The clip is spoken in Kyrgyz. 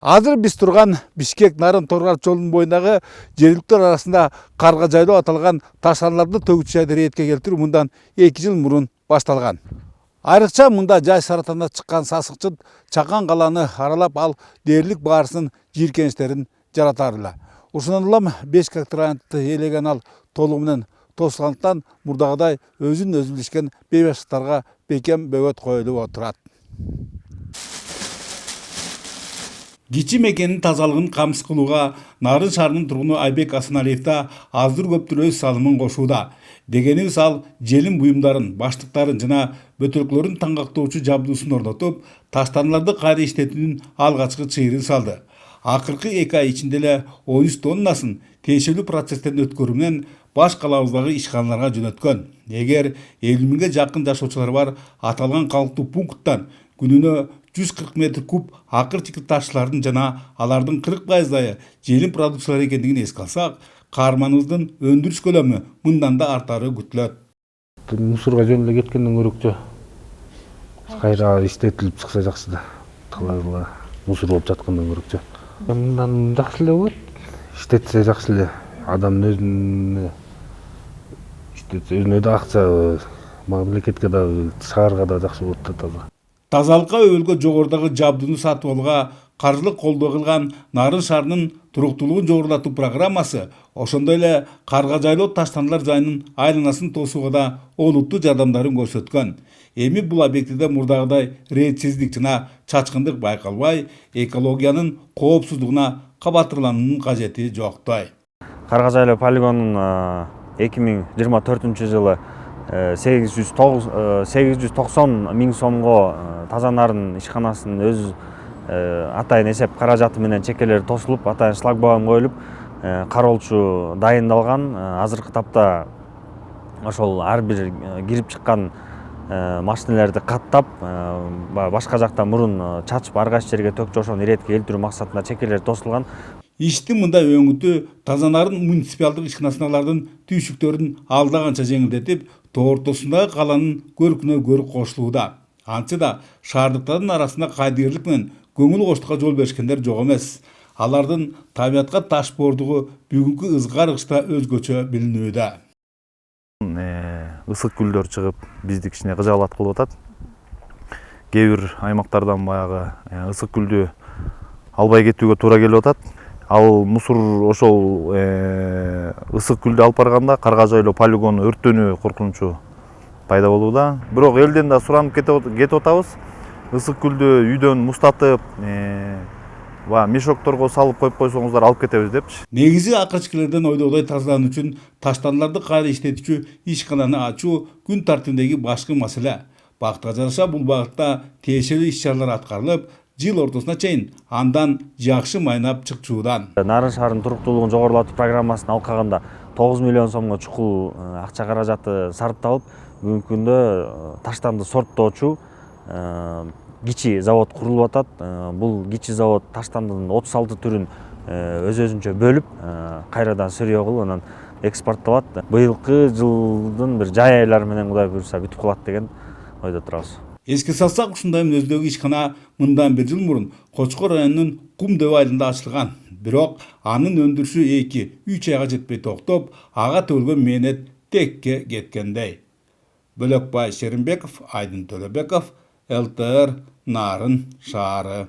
Азыр биз турган Бишкек Нарын Торгаш жолунун боюндагы жергиликтер арасында карга жайлоо аталган таштандыларды төгүч жайды ретке келтирүү мындан 2 жыл мурун башталган. Айрыкча мында жай саратандан чыккан сасыкчы чакан каланы аралап ал дээрлик баарысынын жийиркеничтерин жаратар эле. Ушундан улам 5 гектар ээлеген ал толугу менен тосулгандыктан мурдагыдай өзүн билишкен бейбаштыктарга бекем бөгөт коюлуп отурат. Кичи мекенин тазалыгын камсыз кылууга Нарын шаарынын тургуну Айбек Асаналиев да аздыр көптүр өз салымын кошууда. Дегенибиз ал желим буюмдарын, баштыктарын жана бөтөлкөлөрүн таңгактоочу жабдуусун орнотуп, таштандыларды кайра иштетүүнүн алгачкы чыйырын салды. Акыркы 2 ай ичинде эле 13 тоннасын тиешелүү процесстен өткөрүү менен баш калабыздагы ишканаларга жөнөткөн. Эгер 50 миңге жакын жашоочулар бар аталган калктуу пункттан күнүнө 140 метр куб акыр чикир таштардын жана алардын 40%-ы желим продукциялары экендигин эске алсак, каарманыбыздын өндүрүш көлөмү мындан да артары күтүлөт. Мусорго жөн эле кеткенден көрөкчү кайра иштетилип чыкса жакшы да. Талай мусор болуп жаткандан көрөкчү. Мындан жакшы эле болот. Иштетсе жакшы эле. Адамдын өзүнө иштетсе өзүнө да акча, мамлекетке да, шаарга да жакшы болот да таза. Тазалыкка өбөлгө жогорудагы жабдууну сатып алууга каржылык колдоо кылган Нарын шаарынын туруктуулугун жогорулатуу программасы ошондой эле карга жайлоо таштандылар жайынын айланасын тосууга да олуттуу жардамдарын көрсөткөн. Эми бул объектиде мурдагыдай ретсиздик жана чачкындык байкалбай, экологиянын коопсуздугуна кабатырлануунун кажети жоктой. Карга жайлоо полигонунун 2024 жылы 890 миң сомго таза нарын ишканасынын өз атайын эсеп каражаты менен чекелери тосулуп, атайын шлагбаум коюлуп, кароолчу дайындалган. Азыркы тапта ошол ар бир кирип чыккан машиналерди каттап, башка жактан мурун чачып, ар кайсы жерге төкчү ошону иретке келтирүү максатында чекелери тосулган. Ишти мында өңүтүү таза нарын муниципалдык ишканасыналардын түйшүктөрүн алдаганча жеңилдетип, тоо ортосундагы каланын көркүнө көрк кошулууда. Антча да шаардыктардын арасында кайдыгерлик менен көңүл коштукка жол беришкендер жок эмес. Алардын табиятка таш боордугу бүгүнкү ызгар кышта өзгөчө билинүүдө. Ысык күлдөр чыгып, бизди кичине кыжаалат кылып атат. Кээ бир аймактардан баягы ысык күлдү албай кетүүгө туура келип атат. Ал мусор ошол ысык күлдү алып барганда карга жайлоо полигону өрттөнүү коркунучу пайда болууда. Бирок элден да суранып кетип атабыз. Ысык күлдү үйдөн мустатып, мешокторго салып коюп койсоңуздар алып кетебиз депчи. Негизи акырчкилерден ойдогудай тазалануу үчүн таштандыларды кайра иштетүүчү ишкананы ачуу күн тартибиндеги башкы маселе. Багытка жараша бул багытта тиешелүү иш-чаралар аткарылып, жыл ортосуна чейин андан жакшы майнап чыкчуудан. Нарын шаарынын туруктуулугун жогорулатуу программасын алкаганда 9 миллион сомго чукул акча каражаты сарпталып, бүгүнкү күндө таштанды сорттоочу кичи завод курулуп атат. Бул кичи завод таштандынын 36 түрүн өз-өзүнчө бөлүп, кайрадан сырьё кылып, анан экспорттолот. Быйылкы жылдын бир жай айлары менен Кудай буйруса бүтүп калат деген ойдо турабыз. Эске салсак, ушундай мүнөздөгү ишкана мындан 1 жыл мурун Кочкор районунун Кум дөбө айылында ачылган. Бирок анын өндүрүшү 2-3 айга жетпей токтоп, ага төгүлгөн мээнет текке кеткендей. Бөлөкбай Шеримбеков, Айдын Төлөбеков, ЛТР Нарын шаары.